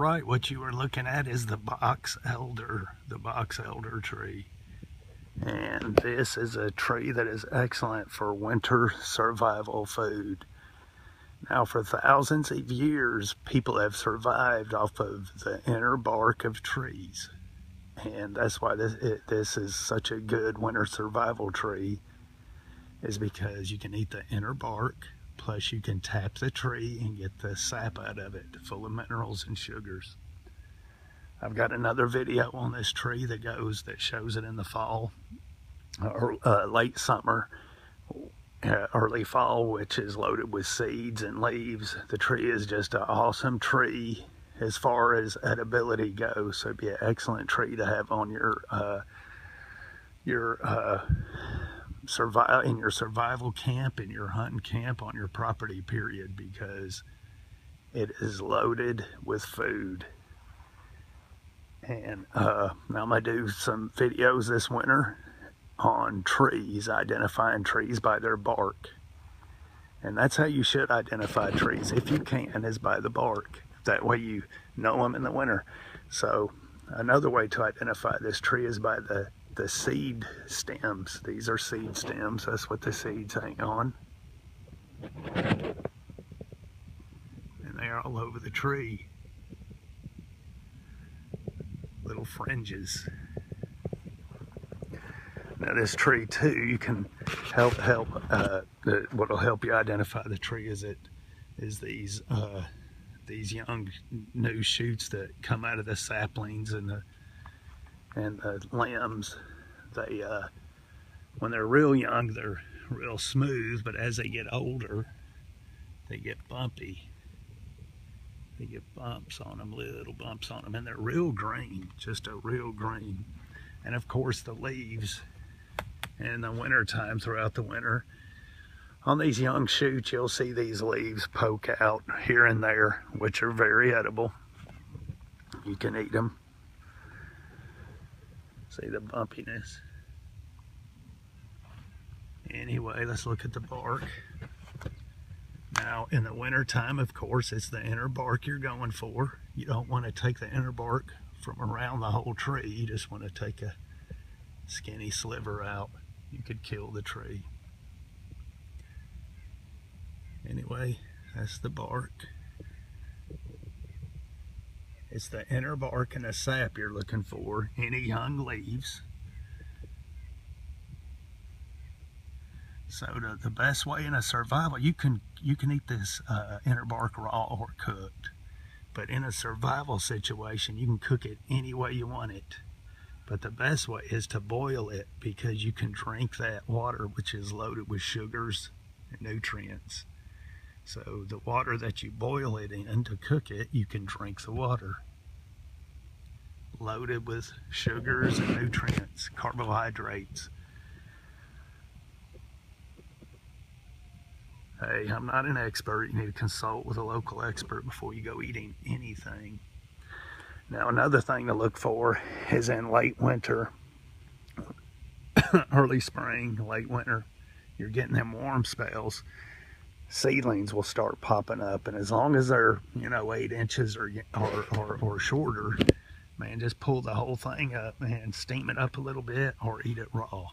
right, what you are looking at is the box elder tree. And this is a tree that is excellent for winter survival food. Now, for thousands of years, people have survived off of the inner bark of trees. And that's why this is such a good winter survival tree, is because you can eat the inner bark, plus you can tap the tree and get the sap out of it, full of minerals and sugars. I've got another video on this tree that shows it in the fall, or late summer, early fall, which is loaded with seeds and leaves. The tree is just an awesome tree as far as edibility goes, so it'd be an excellent tree to have on your survival camp, in your hunting camp, on your property, period, because it is loaded with food. And now I'm gonna do some videos this winter on trees, identifying trees by their bark. And that's how you should identify trees, if you can, is by the bark. That way you know them in the winter. So another way to identify this tree is by the seed stems. These are seed stems. That's what the seeds hang on. And they're all over the tree. Little fringes. Now this tree too, you can what'll help you identify the tree is these young new shoots that come out of the saplings and the limbs. They when they're real young, they're real smooth, but as they get older, they get bumpy. They get bumps on them, little bumps on them, and they're real green, just a real green. And of course the leaves in the winter time, throughout the winter, on these young shoots, you'll see these leaves poke out here and there, which are very edible. You can eat them. See the bumpiness. Anyway, let's look at the bark. Now, in the winter time, of course, it's the inner bark you're going for. You don't want to take the inner bark from around the whole tree. You just want to take a skinny sliver out. You could kill the tree. Anyway, that's the bark. It's the inner bark and the sap you're looking for. Any young leaves. So the best way in a survival, you can eat this inner bark raw or cooked. But in a survival situation, you can cook it any way you want it. But the best way is to boil it, because you can drink that water, which is loaded with sugars and nutrients. So the water that you boil it in to cook it, you can drink the water. Loaded with sugars and nutrients, carbohydrates. Hey, I'm not an expert. You need to consult with a local expert before you go eating anything. Now, another thing to look for is in late winter, early spring, late winter, you're getting them warm spells. Seedlings will start popping up, and as long as they're 8 inches or shorter, man, just pull the whole thing up and steam it up a little bit, or eat it raw.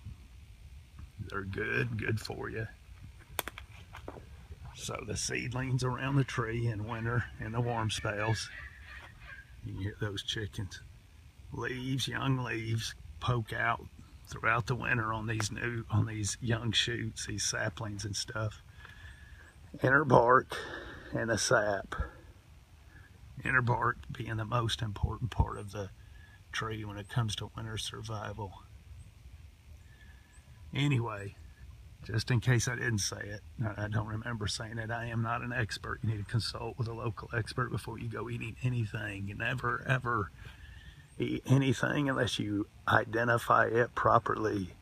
They're good for you. So the seedlings around the tree in winter, in the warm spells, you can hear those chickens. Leaves, young leaves, poke out throughout the winter on these young shoots, these saplings and stuff. Inner bark and the sap. Inner bark being the most important part of the tree when it comes to winter survival. Anyway, just in case I didn't say it, I don't remember saying it, I am not an expert. You need to consult with a local expert before you go eating anything. You never ever eat anything unless you identify it properly.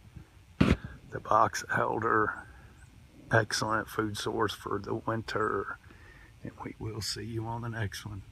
The box elder, excellent food source for the winter, and we will see you on the next one.